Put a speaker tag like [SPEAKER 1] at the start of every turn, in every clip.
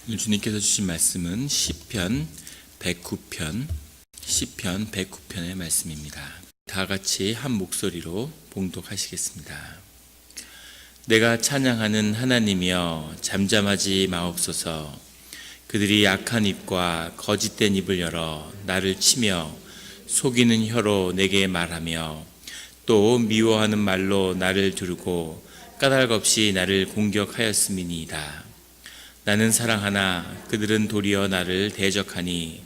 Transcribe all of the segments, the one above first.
[SPEAKER 1] 오늘 주님께서 주신 말씀은 시편 109편의 말씀입니다. 다 같이 한 목소리로 봉독하시겠습니다. 내가 찬양하는 하나님이여 잠잠하지 마옵소서. 그들이 악한 입과 거짓된 입을 열어 나를 치며 속이는 혀로 내게 말하며 또 미워하는 말로 나를 두르고 까닭없이 나를 공격하였음이니이다. 나는 사랑하나 그들은 도리어 나를 대적하니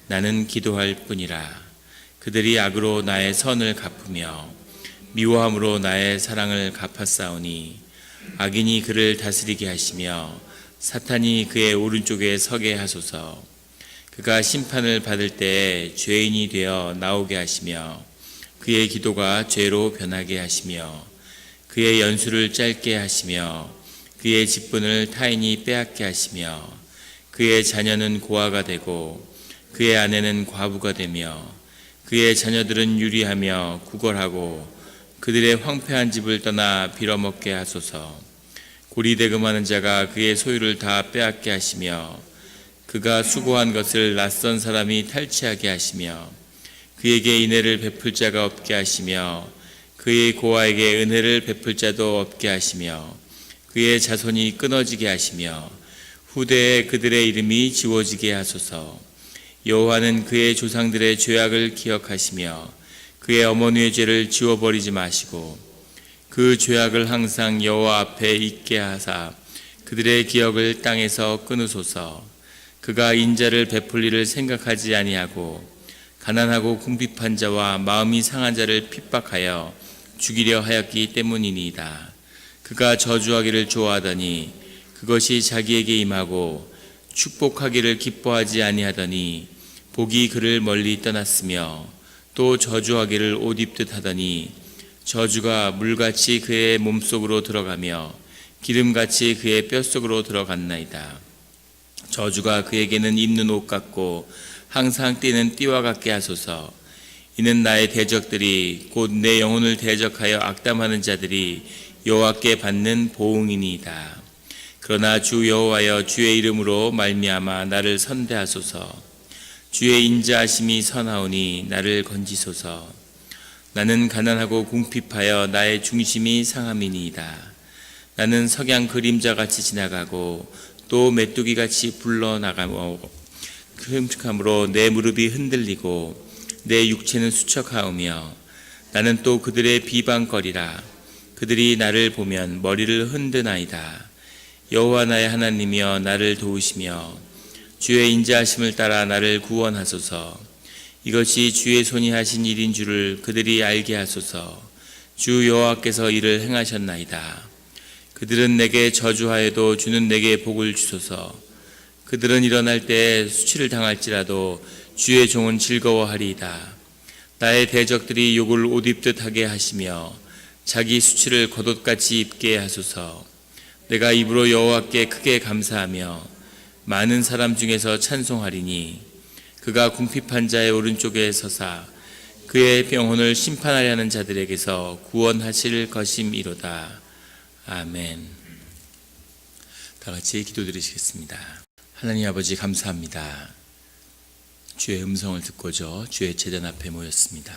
[SPEAKER 1] 나는 기도할 뿐이라. 그들이 악으로 나의 선을 갚으며 미워함으로 나의 사랑을 갚았사오니 악인이 그를 다스리게 하시며 사탄이 그의 오른쪽에 서게 하소서. 그가 심판을 받을 때에 죄인이 되어 나오게 하시며 그의 기도가 죄로 변하게 하시며 그의 연수를 짧게 하시며 그의 직분을 타인이 빼앗게 하시며 그의 자녀는 고아가 되고 그의 아내는 과부가 되며 그의 자녀들은 유리하며 구걸하고 그들의 황폐한 집을 떠나 빌어먹게 하소서. 고리대금하는 자가 그의 소유를 다 빼앗게 하시며 그가 수고한 것을 낯선 사람이 탈취하게 하시며 그에게 인애를 베풀 자가 없게 하시며 그의 고아에게 은혜를 베풀 자도 없게 하시며 그의 자손이 끊어지게 하시며 후대에 그들의 이름이 지워지게 하소서. 여호와는 그의 조상들의 죄악을 기억하시며 그의 어머니의 죄를 지워버리지 마시고 그 죄악을 항상 여호와 앞에 있게 하사 그들의 기억을 땅에서 끊으소서. 그가 인자를 베풀 일을 생각하지 아니하고 가난하고 궁핍한 자와 마음이 상한 자를 핍박하여 죽이려 하였기 때문이니이다. 그가 저주하기를 좋아하더니 그것이 자기에게 임하고 축복하기를 기뻐하지 아니하더니 복이 그를 멀리 떠났으며 또 저주하기를 옷 입듯 하더니 저주가 물같이 그의 몸속으로 들어가며 기름같이 그의 뼛속으로 들어갔나이다. 저주가 그에게는 입는 옷 같고 항상 뛰는 띠와 같게 하소서. 이는 나의 대적들이 곧 내 영혼을 대적하여 악담하는 자들이 여호와께 받는 보응이니이다. 그러나 주 여호와여 주의 이름으로 말미암아 나를 선대하소서. 주의 인자하심이 선하오니 나를 건지소서. 나는 가난하고 궁핍하여 나의 중심이 상함이니이다. 나는 석양 그림자같이 지나가고 또 메뚜기같이 불러나가며 끔찍함으로 내 무릎이 흔들리고 내 육체는 수척하오며 나는 또 그들의 비방거리라. 그들이 나를 보면 머리를 흔드나이다. 여호와 나의 하나님이여 나를 도우시며 주의 인자하심을 따라 나를 구원하소서. 이것이 주의 손이 하신 일인 줄을 그들이 알게 하소서. 주 여호와께서 이를 행하셨나이다. 그들은 내게 저주하여도 주는 내게 복을 주소서. 그들은 일어날 때 수치를 당할지라도 주의 종은 즐거워하리이다. 나의 대적들이 욕을 옷 입듯 하게 하시며 자기 수치를 겉옷같이 입게 하소서. 내가 입으로 여호와께 크게 감사하며 많은 사람 중에서 찬송하리니 그가 궁핍한 자의 오른쪽에 서사 그의 영혼을 심판하려는 자들에게서 구원하실 것임이로다. 아멘. 다 같이 기도드리시겠습니다. 하나님 아버지 감사합니다. 주의 음성을 듣고저 주의 제단 앞에 모였습니다.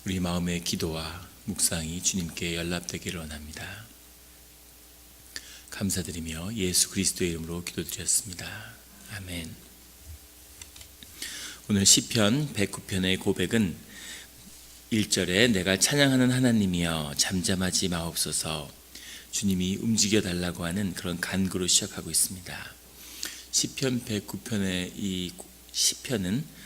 [SPEAKER 1] 우리 마음의 기도와 묵상이 주님께 연락되기를 원합니다. 감사드리며 예수 그리스도의 이름으로 기도드렸습니다. 아멘. 오늘 시편 109편의 고백은 1절에 내가 찬양하는 하나님이여 잠잠하지 마옵소서. 주님이 움직여 달라고 하는 그런 간구로 시작하고 있습니다. 시편 109편의 이 시편은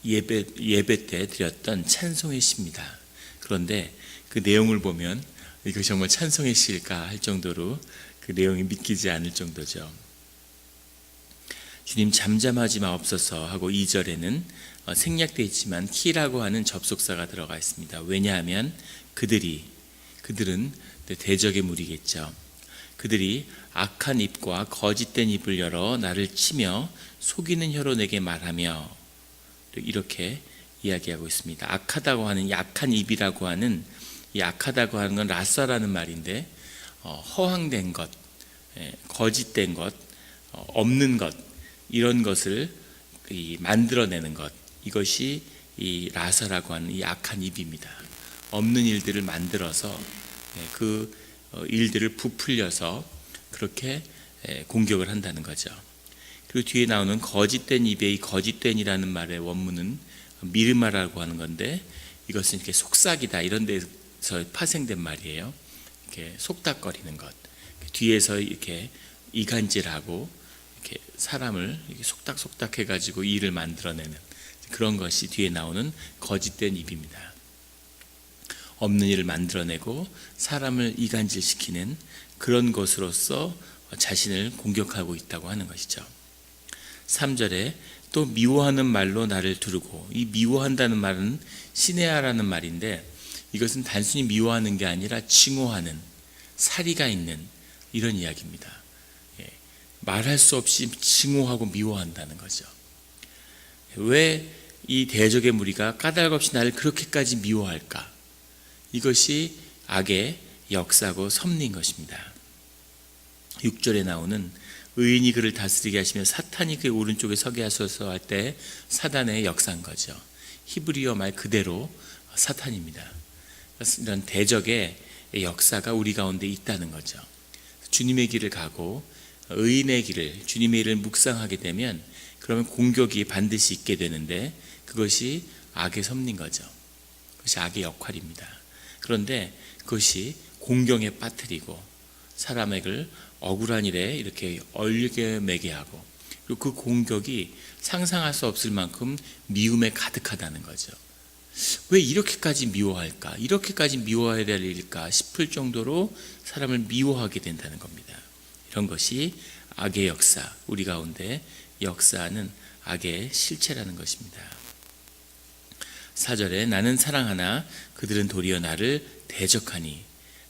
[SPEAKER 1] 예배 때 드렸던 찬송의 시입니다. 그런데 그 내용을 보면 이거 정말 찬송의 시일까 할 정도로 그 내용이 믿기지 않을 정도죠. 주님 잠잠하지 마옵소서 하고 2절에는 생략되어 있지만 키라고 하는 접속사가 들어가 있습니다. 왜냐하면 그들은 대적의 무리겠죠. 그들이 악한 입과 거짓된 입을 열어 나를 치며 속이는 혀로 내게 말하며 이렇게 이야기하고 있습니다. 악하다고 하는 약한 입이라고 하는 이 악하다고 하는 건 라싸라는 말인데 허황된 것, 거짓된 것, 없는 것, 이런 것을 만들어내는 것, 이것이 이 라서라고 하는 이 악한 입입니다. 없는 일들을 만들어서 그 일들을 부풀려서 그렇게 공격을 한다는 거죠. 그리고 뒤에 나오는 거짓된 입의 이 거짓된이라는 말의 원문은 미르마라고 하는 건데, 이것은 이렇게 속삭이다 이런 데서 파생된 말이에요. 이렇게 속닥거리는 것, 뒤에서 이렇게 이간질하고 이렇게 사람을 이렇게 속닥속닥 해가지고 일을 만들어내는 그런 것이 뒤에 나오는 거짓된 입입니다. 없는 일을 만들어내고 사람을 이간질시키는 그런 것으로서 자신을 공격하고 있다고 하는 것이죠. 3절에 또 미워하는 말로 나를 두르고, 이 미워한다는 말은 시네아라는 말인데, 이것은 단순히 미워하는 게 아니라 징오하는, 사리가 있는 이런 이야기입니다. 말할 수 없이 징오하고 미워한다는 거죠. 왜 이 대적의 무리가 까닭없이 나를 그렇게까지 미워할까? 이것이 악의 역사고 섭리인 것입니다. 6절에 나오는 의인이 그를 다스리게 하시며 사탄이 그의 오른쪽에 서게 하소서 할 때 사단의 역사인 거죠. 히브리어 말 그대로 사탄입니다. 이런 대적의 역사가 우리 가운데 있다는 거죠. 주님의 길을 가고 의인의 길을, 주님의 일을 묵상하게 되면 그러면 공격이 반드시 있게 되는데, 그것이 악의 섭리인 거죠. 그것이 악의 역할입니다. 그런데 그것이 공경에 빠뜨리고 사람에게 억울한 일에 이렇게 얼게 매게 하고, 그리고 그 공격이 상상할 수 없을 만큼 미움에 가득하다는 거죠. 왜 이렇게까지 미워할까? 이렇게까지 미워해야 될 일일까 싶을 정도로 사람을 미워하게 된다는 겁니다. 이런 것이 악의 역사, 우리 가운데 역사하는 악의 실체라는 것입니다. 4절에 나는 사랑하나 그들은 도리어 나를 대적하니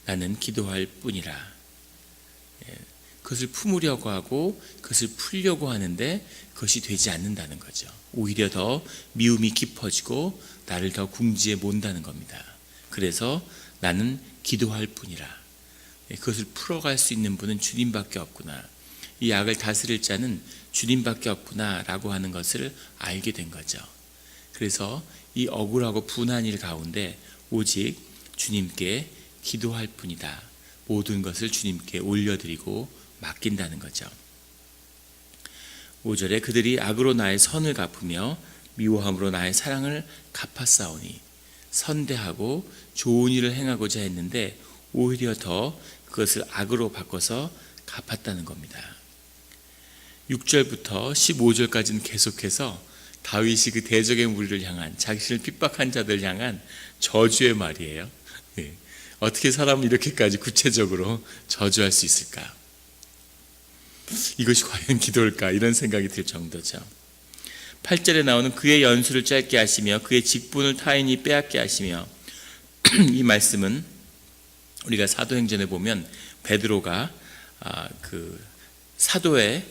[SPEAKER 1] 나는 기도할 뿐이라. 그것을 품으려고 하고 그것을 풀려고 하는데 그것이 되지 않는다는 거죠. 오히려 더 미움이 깊어지고 나를 더 궁지에 몬다는 겁니다. 그래서 나는 기도할 뿐이라. 그것을 풀어갈 수 있는 분은 주님밖에 없구나. 이 악을 다스릴 자는 주님밖에 없구나 라고 하는 것을 알게 된 거죠. 그래서 이 억울하고 분한 일 가운데 오직 주님께 기도할 뿐이다. 모든 것을 주님께 올려드리고 맡긴다는 거죠. 5절에 그들이 악으로 나의 선을 갚으며 미워함으로 나의 사랑을 갚았사오니, 선대하고 좋은 일을 행하고자 했는데 오히려 더 그것을 악으로 바꿔서 갚았다는 겁니다. 6절부터 15절까지는 계속해서 다윗이 그 대적의 무리를 향한, 자신을 핍박한 자들 향한 저주의 말이에요. 어떻게 사람은 이렇게까지 구체적으로 저주할 수 있을까? 이것이 과연 기도일까? 이런 생각이 들 정도죠. 8절에 나오는 그의 연수를 짧게 하시며 그의 직분을 타인이 빼앗게 하시며, 이 말씀은 우리가 사도행전에 보면 베드로가 그 사도의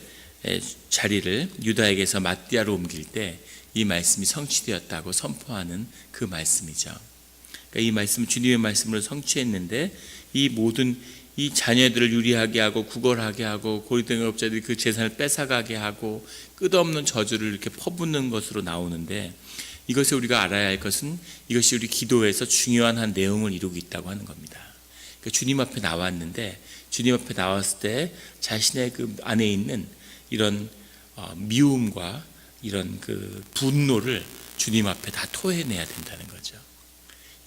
[SPEAKER 1] 자리를 유다에게서 마띠아로 옮길 때 이 말씀이 성취되었다고 선포하는 그 말씀이죠. 그러니까 이 말씀은 주님의 말씀으로 성취했는데, 이 모든 이 자녀들을 유리하게 하고 구걸하게 하고 고리된 업자들이 그 재산을 뺏어가게 하고 끝없는 저주를 이렇게 퍼붓는 것으로 나오는데, 이것을 우리가 알아야 할 것은 이것이 우리 기도에서 중요한 한 내용을 이루고 있다고 하는 겁니다. 그러니까 주님 앞에 나왔는데, 주님 앞에 나왔을 때 자신의 그 안에 있는 이런 미움과 이런 그 분노를 주님 앞에 다 토해내야 된다는 거죠.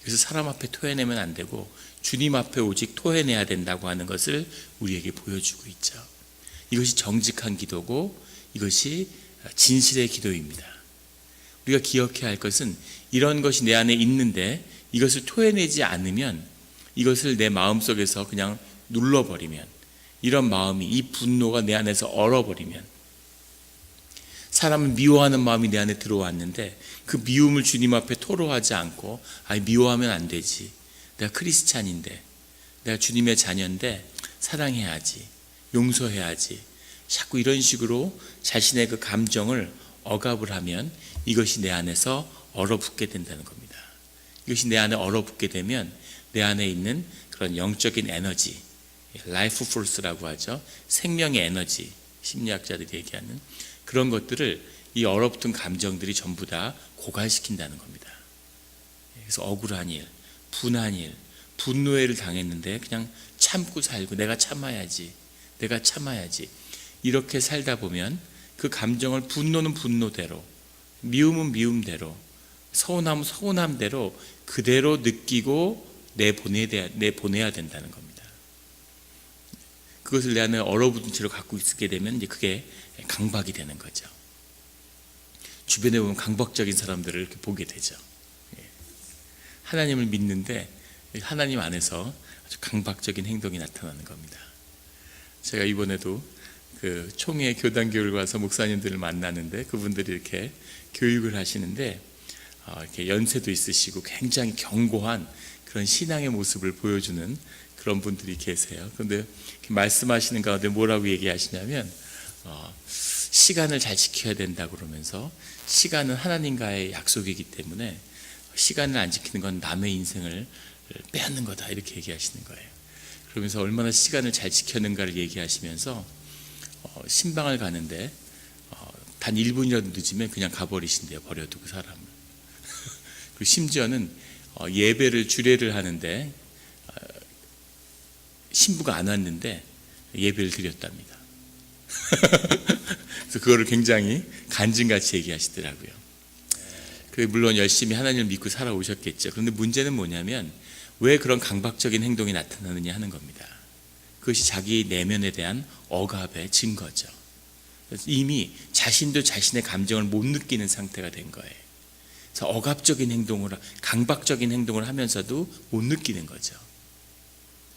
[SPEAKER 1] 그래서 사람 앞에 토해내면 안 되고 주님 앞에 오직 토해내야 된다고 하는 것을 우리에게 보여주고 있죠. 이것이 정직한 기도고 이것이 진실의 기도입니다. 우리가 기억해야 할 것은 이런 것이 내 안에 있는데 이것을 토해내지 않으면, 이것을 내 마음속에서 그냥 눌러버리면, 이런 마음이, 이 분노가 내 안에서 얼어버리면, 사람을 미워하는 마음이 내 안에 들어왔는데 그 미움을 주님 앞에 토로하지 않고, 아니 미워하면 안 되지, 내가 크리스찬인데, 내가 주님의 자녀인데 사랑해야지, 용서해야지, 자꾸 이런 식으로 자신의 그 감정을 억압을 하면 이것이 내 안에서 얼어붙게 된다는 겁니다. 이것이 내 안에 얼어붙게 되면 내 안에 있는 그런 영적인 에너지, 라이프 포스라고 하죠. 생명의 에너지, 심리학자들이 얘기하는 그런 것들을 이 얼어붙은 감정들이 전부 다 고갈시킨다는 겁니다. 그래서 억울한 일, 분한 일, 분노를 당했는데 그냥 참고 살고 내가 참아야지 이렇게 살다 보면 그 감정을, 분노는 분노대로, 미움은 미움대로, 서운함은 서운함대로 그대로 느끼고 내보내야 된다는 겁니다. 그것을 내 안에 얼어붙은 채로 갖고 있게 되면 이제 그게 강박이 되는 거죠. 주변에 보면 강박적인 사람들을 이렇게 보게 되죠. 하나님을 믿는데 하나님 안에서 아주 강박적인 행동이 나타나는 겁니다. 제가 이번에도 그 총회 교단 교육을 가서 목사님들을 만나는데 그분들이 이렇게 교육을 하시는데 이렇게 연세도 있으시고 굉장히 견고한 그런 신앙의 모습을 보여주는 그런 분들이 계세요. 그런데 말씀하시는 가운데 뭐라고 얘기하시냐면 시간을 잘 지켜야 된다 그러면서 시간은 하나님과의 약속이기 때문에 시간을 안 지키는 건 남의 인생을 빼앗는 거다 이렇게 얘기하시는 거예요. 그러면서 얼마나 시간을 잘 지켰는가를 얘기하시면서 신방을 가는데 단 1분이라도 늦으면 그냥 가버리신대요. 버려두고 사람을. 그리고 심지어는 예배를 주례를 하는데 신부가 안 왔는데 예배를 드렸답니다. 그래서 그거를 굉장히 간증같이 얘기하시더라고요. 물론 열심히 하나님을 믿고 살아오셨겠죠. 그런데 문제는 뭐냐면 왜 그런 강박적인 행동이 나타나느냐 하는 겁니다. 그것이 자기 내면에 대한 억압의 증거죠. 이미 자신도 자신의 감정을 못 느끼는 상태가 된 거예요. 그래서 억압적인 행동을, 강박적인 행동을 하면서도 못 느끼는 거죠.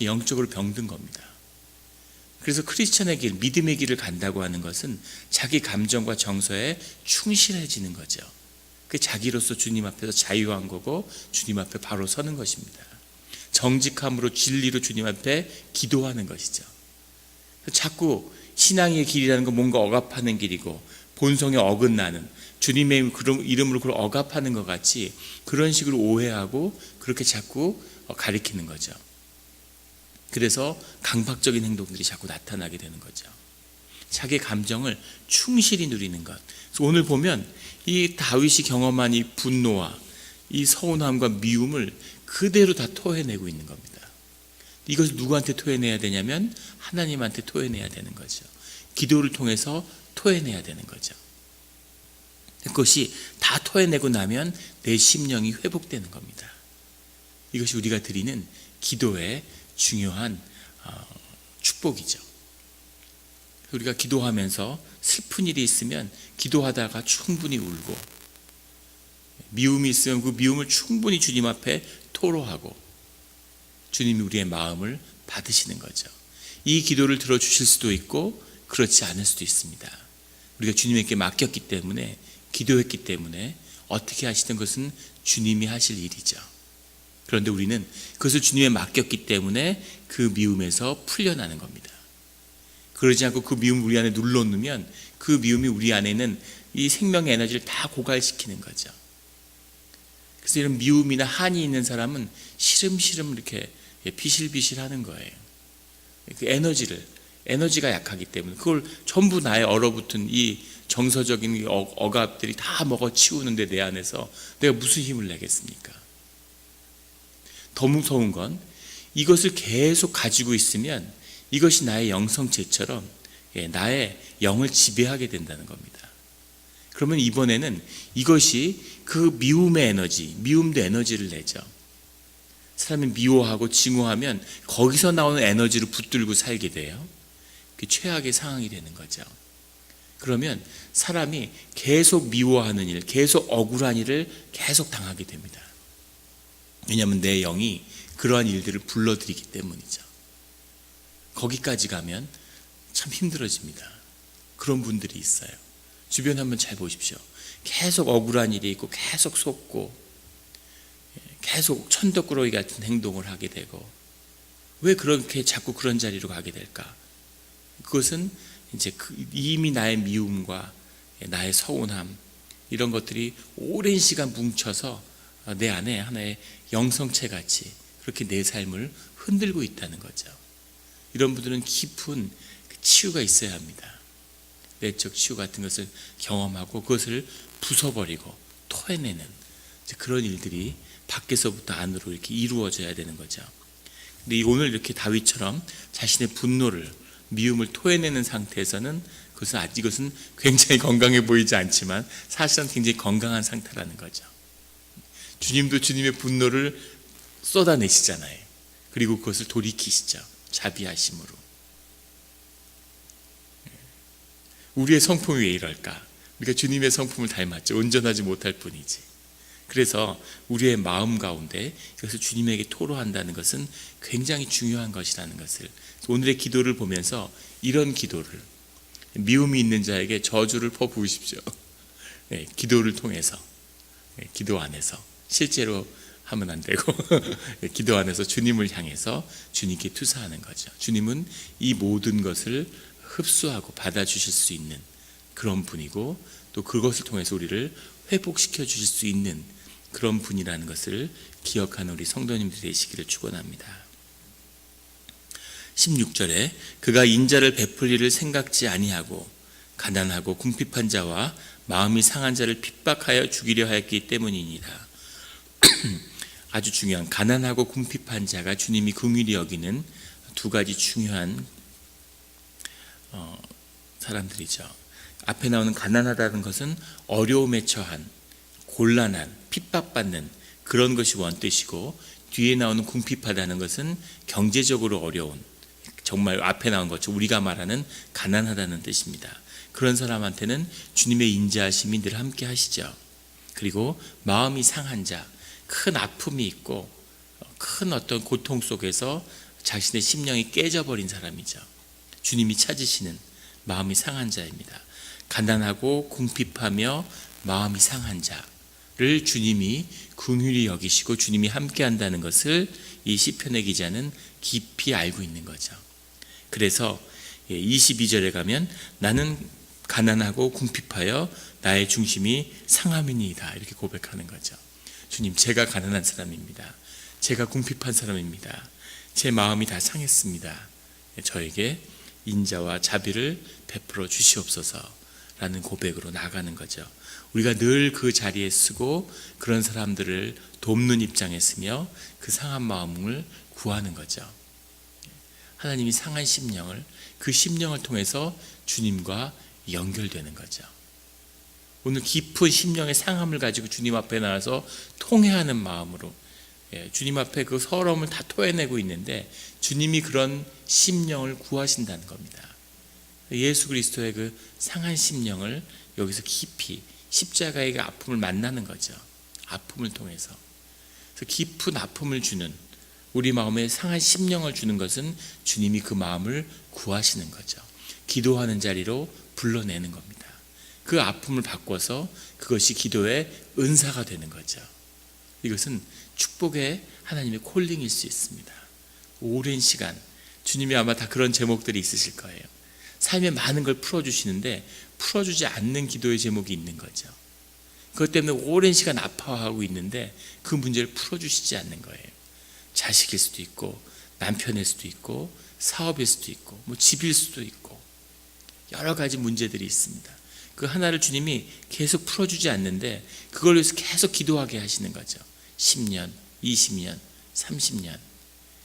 [SPEAKER 1] 영적으로 병든 겁니다. 그래서 크리스천의 길, 믿음의 길을 간다고 하는 것은 자기 감정과 정서에 충실해지는 거죠. 그 자기로서 주님 앞에서 자유한 거고 주님 앞에 바로 서는 것입니다. 정직함으로 진리로 주님 앞에 기도하는 것이죠. 자꾸 신앙의 길이라는 건 뭔가 억압하는 길이고 본성에 어긋나는 주님의 이름으로 그걸 억압하는 것 같이 그런 식으로 오해하고 그렇게 자꾸 가리키는 거죠. 그래서 강박적인 행동들이 자꾸 나타나게 되는 거죠. 자기 감정을 충실히 누리는 것. 그래서 오늘 보면 이 다윗이 경험한 이 분노와 이 서운함과 미움을 그대로 다 토해내고 있는 겁니다. 이것을 누구한테 토해내야 되냐면 하나님한테 토해내야 되는 거죠. 기도를 통해서 토해내야 되는 거죠. 그것이 다 토해내고 나면 내 심령이 회복되는 겁니다. 이것이 우리가 드리는 기도의 중요한 축복이죠. 우리가 기도하면서 슬픈 일이 있으면 기도하다가 충분히 울고, 미움이 있으면 그 미움을 충분히 주님 앞에 토로하고 주님이 우리의 마음을 받으시는 거죠. 이 기도를 들어주실 수도 있고 그렇지 않을 수도 있습니다. 우리가 주님에게 맡겼기 때문에, 기도했기 때문에 어떻게 하시는 것은 주님이 하실 일이죠. 그런데 우리는 그것을 주님에 맡겼기 때문에 그 미움에서 풀려나는 겁니다. 그러지 않고 그 미움을 우리 안에 눌러놓으면 그 미움이 우리 안에 있는 이 생명의 에너지를 다 고갈시키는 거죠. 그래서 이런 미움이나 한이 있는 사람은 시름시름 이렇게 비실비실 하는 거예요. 그 에너지가 약하기 때문에 그걸 전부 나의 얼어붙은 이 정서적인 억압들이 다 먹어치우는데 내 안에서 내가 무슨 힘을 내겠습니까? 더 무서운 건 이것을 계속 가지고 있으면 이것이 나의 영성체처럼 나의 영을 지배하게 된다는 겁니다. 그러면 이번에는 이것이 그 미움의 에너지, 미움도 에너지를 내죠. 사람이 미워하고 증오하면 거기서 나오는 에너지를 붙들고 살게 돼요. 그 최악의 상황이 되는 거죠. 그러면 사람이 계속 미워하는 일, 계속 억울한 일을 계속 당하게 됩니다. 왜냐하면 내 영이 그러한 일들을 불러들이기 때문이죠. 거기까지 가면 참 힘들어집니다. 그런 분들이 있어요. 주변 한번 잘 보십시오. 계속 억울한 일이 있고 계속 속고 계속 천덕꾸러기 같은 행동을 하게 되고, 왜 그렇게 자꾸 그런 자리로 가게 될까? 그것은 이제 이미 나의 미움과 나의 서운함, 이런 것들이 오랜 시간 뭉쳐서 내 안에 하나의 영성체 같이 그렇게 내 삶을 흔들고 있다는 거죠. 이런 분들은 깊은 치유가 있어야 합니다. 내적 치유 같은 것을 경험하고 그것을 부숴버리고 토해내는 그런 일들이 밖에서부터 안으로 이렇게 이루어져야 되는 거죠. 근데 오늘 이렇게 다윗처럼 자신의 분노를, 미움을 토해내는 상태에서는 이것은 굉장히 건강해 보이지 않지만 사실은 굉장히 건강한 상태라는 거죠. 주님도 주님의 분노를 쏟아내시잖아요. 그리고 그것을 돌이키시죠. 자비하심으로. 우리의 성품이 왜 이럴까? 우리가 주님의 성품을 닮았죠. 온전하지 못할 뿐이지. 그래서 우리의 마음 가운데 이것을 주님에게 토로한다는 것은 굉장히 중요한 것이라는 것을, 오늘의 기도를 보면서 이런 기도를, 미움이 있는 자에게 저주를 퍼부으십시오. 기도를 통해서, 기도 안에서, 실제로 하면 안 되고 기도 안에서 주님을 향해서 주님께 투사하는 거죠. 주님은 이 모든 것을 흡수하고 받아주실 수 있는 그런 분이고, 또 그것을 통해서 우리를 회복시켜 주실 수 있는 그런 분이라는 것을 기억하는 우리 성도님들이 되시기를 축원합니다. 16절에 그가 인자를 베풀리를 생각지 아니하고 가난하고 궁핍한 자와 마음이 상한 자를 핍박하여 죽이려 하였기 때문이니라. 아주 중요한, 가난하고 궁핍한 자가 주님이 긍휼히 여기는 두 가지 중요한 사람들이죠. 앞에 나오는 가난하다는 것은 어려움에 처한, 곤란한, 핍박받는 그런 것이 원뜻이고, 뒤에 나오는 궁핍하다는 것은 경제적으로 어려운, 정말 앞에 나온 것처럼 우리가 말하는 가난하다는 뜻입니다. 그런 사람한테는 주님의 인자하심이 늘 함께 하시죠. 그리고 마음이 상한 자, 큰 아픔이 있고 큰 어떤 고통 속에서 자신의 심령이 깨져버린 사람이죠. 주님이 찾으시는 마음이 상한 자입니다. 가난하고 궁핍하며 마음이 상한 자를 주님이 긍휼히 여기시고 주님이 함께 한다는 것을 이 시편의 기자는 깊이 알고 있는 거죠. 그래서 22절에 가면 나는 가난하고 궁핍하여 나의 중심이 상함이니이다, 이렇게 고백하는 거죠. 주님, 제가 가난한 사람입니다. 제가 궁핍한 사람입니다. 제 마음이 다 상했습니다. 저에게 인자와 자비를 베풀어 주시옵소서라는 고백으로 나가는 거죠. 우리가 늘 그 자리에 쓰고 그런 사람들을 돕는 입장에 서며 그 상한 마음을 구하는 거죠. 하나님이 상한 심령을, 그 심령을 통해서 주님과 연결되는 거죠. 오늘 깊은 심령의 상함을 가지고 주님 앞에 나와서 통회하는 마음으로 주님 앞에 그 서러움을 다 토해내고 있는데 주님이 그런 심령을 구하신다는 겁니다. 예수 그리스도의 그 상한 심령을 여기서 깊이 십자가의 아픔을 만나는 거죠. 아픔을 통해서. 그래서 깊은 아픔을 주는, 우리 마음에 상한 심령을 주는 것은 주님이 그 마음을 구하시는 거죠. 기도하는 자리로 불러내는 겁니다. 그 아픔을 바꿔서 그것이 기도의 은사가 되는 거죠. 이것은 축복의 하나님의 콜링일 수 있습니다. 오랜 시간 주님이 아마 다 그런 제목들이 있으실 거예요. 삶에 많은 걸 풀어주시는데 풀어주지 않는 기도의 제목이 있는 거죠. 그것 때문에 오랜 시간 아파하고 있는데 그 문제를 풀어주시지 않는 거예요. 자식일 수도 있고 남편일 수도 있고 사업일 수도 있고 뭐 집일 수도 있고 여러 가지 문제들이 있습니다. 그 하나를 주님이 계속 풀어주지 않는데 그걸 위해서 계속 기도하게 하시는 거죠. 10년, 20년, 30년.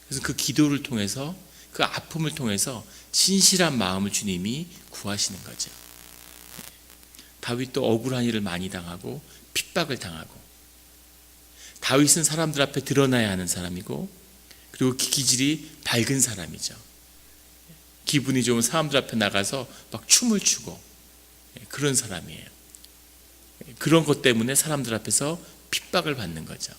[SPEAKER 1] 그래서 그 기도를 통해서, 그 아픔을 통해서 진실한 마음을 주님이 구하시는 거죠. 다윗도 억울한 일을 많이 당하고 핍박을 당하고, 다윗은 사람들 앞에 드러나야 하는 사람이고, 그리고 기질이 밝은 사람이죠. 기분이 좋은 사람들 앞에 나가서 막 춤을 추고 그런 사람이에요. 그런 것 때문에 사람들 앞에서 핍박을 받는 거죠.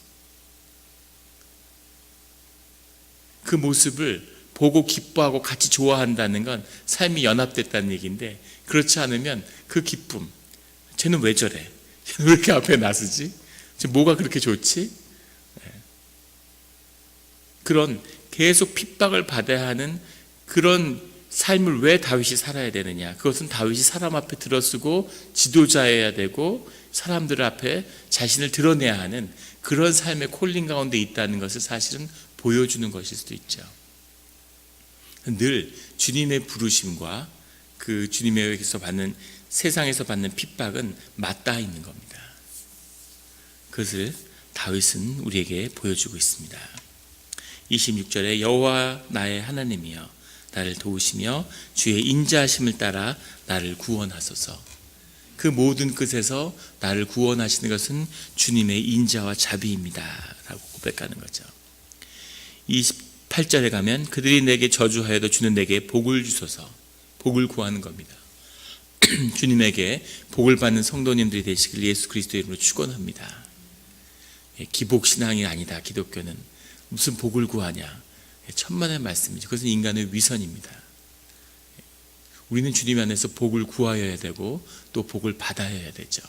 [SPEAKER 1] 그 모습을 보고 기뻐하고 같이 좋아한다는 건 삶이 연합됐다는 얘기인데, 그렇지 않으면 그 기쁨, 쟤는 왜 저래? 쟤는 왜 이렇게 앞에 나서지? 쟤 뭐가 그렇게 좋지? 그런 계속 핍박을 받아야 하는 그런 삶을 왜 다윗이 살아야 되느냐? 그것은 다윗이 사람 앞에 들어서고 지도자여야 되고 사람들 앞에 자신을 드러내야 하는 그런 삶의 콜링 가운데 있다는 것을 사실은 보여주는 것일 수도 있죠. 늘 주님의 부르심과 그 주님에게서 받는 세상에서 받는 핍박은 맞닿아 있는 겁니다. 그것을 다윗은 우리에게 보여주고 있습니다. 26절에 여호와 나의 하나님이여 나를 도우시며 주의 인자하심을 따라 나를 구원하소서. 그 모든 끝에서 나를 구원하시는 것은 주님의 인자와 자비입니다 라고 고백하는 거죠. 28절에 가면 그들이 내게 저주하여도 주는 내게 복을 주소서. 복을 구하는 겁니다. 주님에게 복을 받는 성도님들이 되시길 예수 그리스도의 이름으로 축원합니다. 기복신앙이 아니다. 기독교는 무슨 복을 구하냐, 천만의 말씀이죠. 그것은 인간의 위선입니다. 우리는 주님 안에서 복을 구하여야 되고 또 복을 받아야 되죠.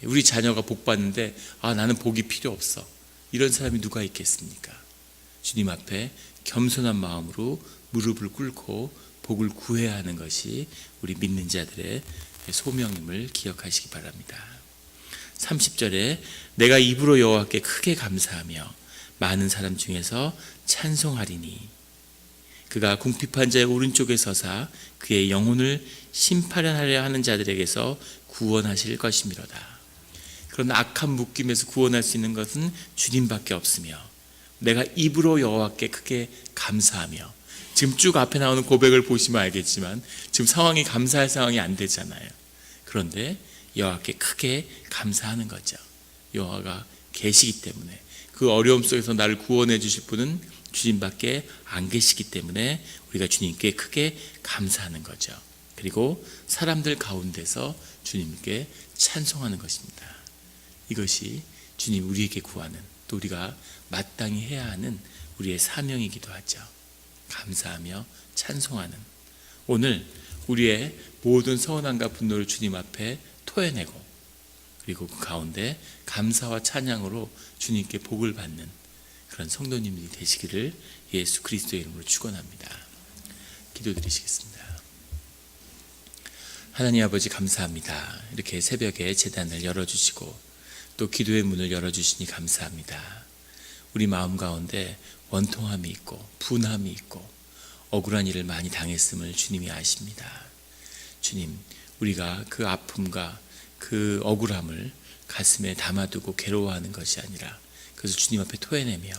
[SPEAKER 1] 우리 자녀가 복 받는데 나는 복이 필요 없어, 이런 사람이 누가 있겠습니까? 주님 앞에 겸손한 마음으로 무릎을 꿇고 복을 구해야 하는 것이 우리 믿는 자들의 소명임을 기억하시기 바랍니다. 30절에 내가 입으로 여호와께 크게 감사하며 많은 사람 중에서 찬송하리니 그가 궁핍한 자의 오른쪽에 서사 그의 영혼을 심판하려 하는 자들에게서 구원하실 것이미로다. 그런 악한 묶임에서 구원할 수 있는 것은 주님밖에 없으며 내가 입으로 여호와께 크게 감사하며, 지금 쭉 앞에 나오는 고백을 보시면 알겠지만 지금 상황이 감사할 상황이 안 되잖아요. 그런데 여호와께 크게 감사하는 거죠. 여호와가 계시기 때문에, 그 어려움 속에서 나를 구원해 주실 분은 주님밖에 안 계시기 때문에 우리가 주님께 크게 감사하는 거죠. 그리고 사람들 가운데서 주님께 찬송하는 것입니다. 이것이 주님 우리에게 구하는, 또 우리가 마땅히 해야 하는 우리의 사명이기도 하죠. 감사하며 찬송하는, 오늘 우리의 모든 서운함과 분노를 주님 앞에 토해내고, 그리고 그 가운데 감사와 찬양으로 주님께 복을 받는 그런 성도님들이 되시기를 예수 그리스도의 이름으로 축원합니다. 기도드리시겠습니다. 하나님 아버지 감사합니다. 이렇게 새벽에 제단을 열어주시고 또 기도의 문을 열어주시니 감사합니다. 우리 마음 가운데 원통함이 있고 분함이 있고 억울한 일을 많이 당했음을 주님이 아십니다. 주님, 우리가 그 아픔과 그 억울함을 가슴에 담아두고 괴로워하는 것이 아니라 그것을 주님 앞에 토해내며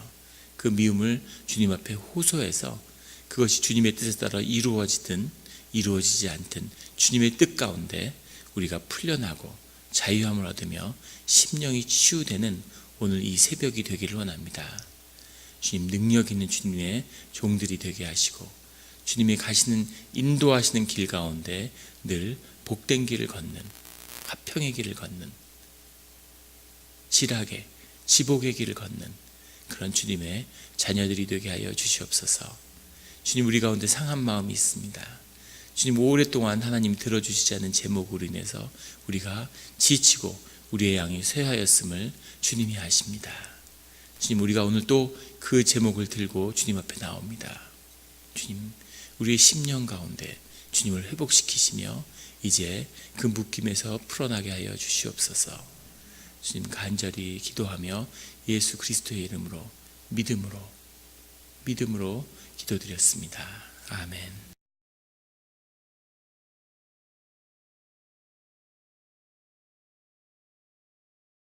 [SPEAKER 1] 그 미움을 주님 앞에 호소해서 그것이 주님의 뜻에 따라 이루어지든 이루어지지 않든 주님의 뜻 가운데 우리가 풀려나고 자유함을 얻으며 심령이 치유되는 오늘 이 새벽이 되기를 원합니다. 주님, 능력 있는 주님의 종들이 되게 하시고 주님이 가시는 인도하시는 길 가운데 늘 복된 길을 걷는, 화평의 길을 걷는, 지락의 지복의 길을 걷는 그런 주님의 자녀들이 되게 하여 주시옵소서. 주님, 우리 가운데 상한 마음이 있습니다. 주님, 오랫동안 하나님이 들어주시지 않은 제목으로 인해서 우리가 지치고 우리의 양이 쇠하였음을 주님이 아십니다. 주님, 우리가 오늘 또 그 제목을 들고 주님 앞에 나옵니다. 주님, 우리의 심령 가운데 주님을 회복시키시며 이제 그 묶임에서 풀어나게 하여 주시옵소서. 주님, 간절히 기도하며 예수 그리스도의 이름으로 믿음으로 기도드렸습니다. 아멘.